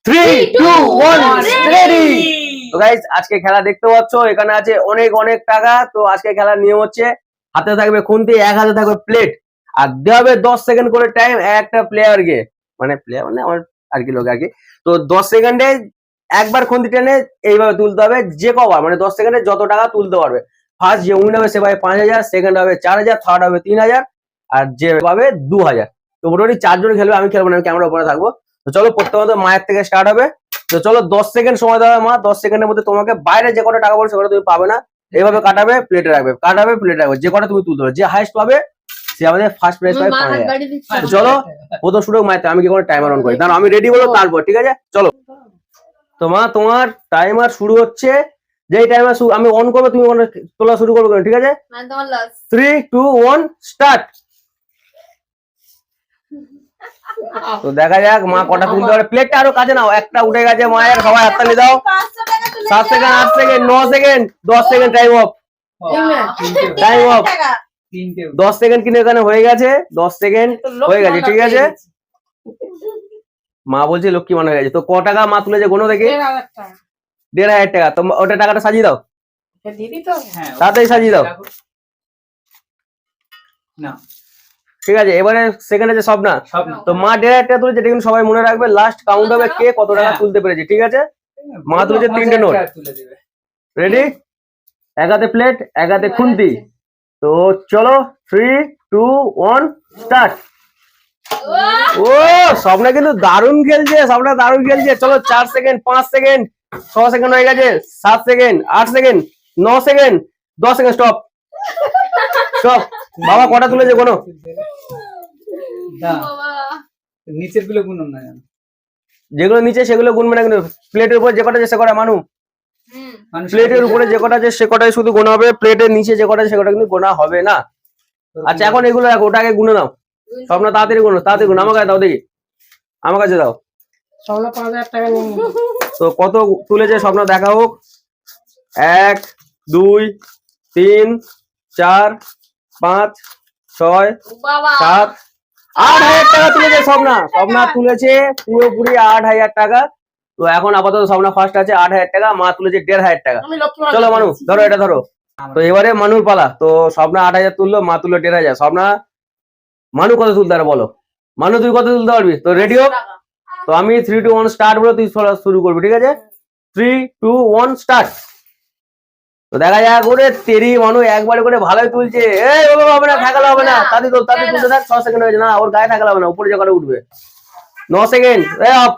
3, 2, 1 ready. তো guys আজকে খেলা দেখতে পাচ্ছ, এখানে আছে অনেক অনেক টাকা। তো আজকে খেলার নিয়ম হচ্ছে হাতে থাকবে খুন্তি, এক হাতে থাকবে প্লেট, আর দেওয়া 10 সেকেন্ড করে টাইম একটা প্লেয়ারকে, মানে প্লেয়ার মানে আমার আর কি লোক আর কি। তো 10 সেকেন্ডে একবার খুন্তি টেনে এইভাবে তুলতে হবে, যে কবার মানে 10 সেকেন্ডে যত টাকা তুলতে পারবে। ফার্স্ট যে উইন হবে সে পাবে 5,000, সেকেন্ড হবে 4,000, থার্ড হবে 3,000, আর যে পাবে 2,000। তো মোটামুটি 4 জন খেলবে, আমি খেলবো না, আমি ক্যামেরার উপরে থাকবো। তো চলো প্রথমত মায়ের থেকে স্টার্ট হবে। তো চলো 10 সেকেন্ড সময় দেওয়া, মা 10 সেকেন্ডের মধ্যে তোমাকে বাইরে যে কটা টাকা বলবে সেটা তুমি পাবে না, এইভাবে কাটাবে, প্লেটে রাখবে, কাটাবে, প্লেটে রাখবে, যে কটা তুমি তুলতে পারবে, যে হাইস্ট পাবে সে আমাদের ফার্স্ট প্রাইজ পাবে 5,000। তো চলো প্রথম শুরু মাইতে, আমি কি করে টাইমার অন করি, কারণ আমি রেডি বলো তারপর, ঠিক আছে চলো। তো মা তোমার টাইমার শুরু হচ্ছে, যেই টাইমার আমি অন করবো তুমি তোলা শুরু করবে, ঠিক আছে? 3, 2, 1 স্টার্ট। তো দেখা যাক মা কটা তুলতে পারে। প্লেটটা আরো কাছে নাও, একটা উঠে গেছে মায়ের, সবাই হাততালি দাও। 7 second, 8 second, 9 second, 10 second, time of, time of. 10 second কিন্তু এখানে হয়ে গেছে, 10 সেকেন্ড হয়ে গেছে, ঠিক আছে। মা বলছে লক্ষ্মী মনে হয়ে গেছে। তো ক টাকা মা তুলেছে গোনো দেখে? 1,500 টাকা। তো ওটা টাকাটা সাজিয়ে দাও, তাড়াতাড়ি সাজিয়ে দাও। ঠিক আছে, এবারে সেকেন্ড আছে স্বপ্না। তো মা 1,500 টাকা তুলেছে, এটা কিন্তু সবাই মনে রাখবে, লাস্ট কাউন্ট হবে কে কত টাকা তুলতে পেরেছে, ঠিক আছে। মা তুলেছে 3টে নোট, রেডি? এক হাতে প্লেট, এক হাতে খুন্তি। তো চলো 3, 2, 1 স্টার্ট। ও স্বপ্না কিন্তু দারুণ খেলছে, স্বপ্না দারুণ খেলছে। চলো 4 সেকেন্ড, 5 সেকেন্ড, 6 সেকেন্ড হয়ে গেছে, 7 second, 8 second, 9 second, 10 second, stop stop. বাবা কটা তুলেছে কোনো? নিচের গুলো গুনুন না, যেগুলো নিচে সেগুলো গুনবে না, কিন্তু প্লেটের উপর যে কটা আছে সে কটা মানু, প্লেটের উপরে যে কটা আছে সে কটাই শুধু গোনা হবে, প্লেটের নিচে যে কটা আছে সে কটা কিন্তু গোনা হবে না। আচ্ছা এখন এগুলো রাখো, ওটাকে গুনে নাও। স্বপ্ন তাড়াতাড়ি গুনো, তাড়াতাড়ি গুনো, আমার কাছে দাও দেখি, আমার কাছে দাও। 5,000 টাকা নিয়ে। তো কত তুলেছে স্বপ্ন দেখা হোক। 1, 2, 3, 4, 5, 6, 7, 8,000 টাকা তুলেছে স্বপ্না। স্বপ্না তুলেছে পুরোপুরি 8,000 টাকা। তো এখন আপাতত স্বপ্না ফার্স্ট আছে 8,000 টাকা, মা তুলেছে 1,500 টাকা। চলো মানু ধরো, এটা ধরো। তো এবারে মানুর পালা। তো স্বপ্না 8,000 তুললো, মা তুললো 1,500। স্বপ্না মানু কত তুলতে পারে বলো? মানু তুই কত তুলতে পারবি? তো রেডি হোক। তো আমি 3, 2, 1 স্টার্ট বলে তুই শুরু করবি, ঠিক আছে? 3, 2, 1 স্টার্ট। তো দেখা যাক, ওরে তেরি মানু একবারে করে ভালোই তুলছে। এই বাবা হবে না, থাকালে হবে না, তাড়াতাড়ি তুলতে থাক। 6 সেকেন্ড হয়েছে, না ওর গায়ে থাকালে হবে না, উপরে যে করে উঠবে। 9 সেকেন্ড, অফ।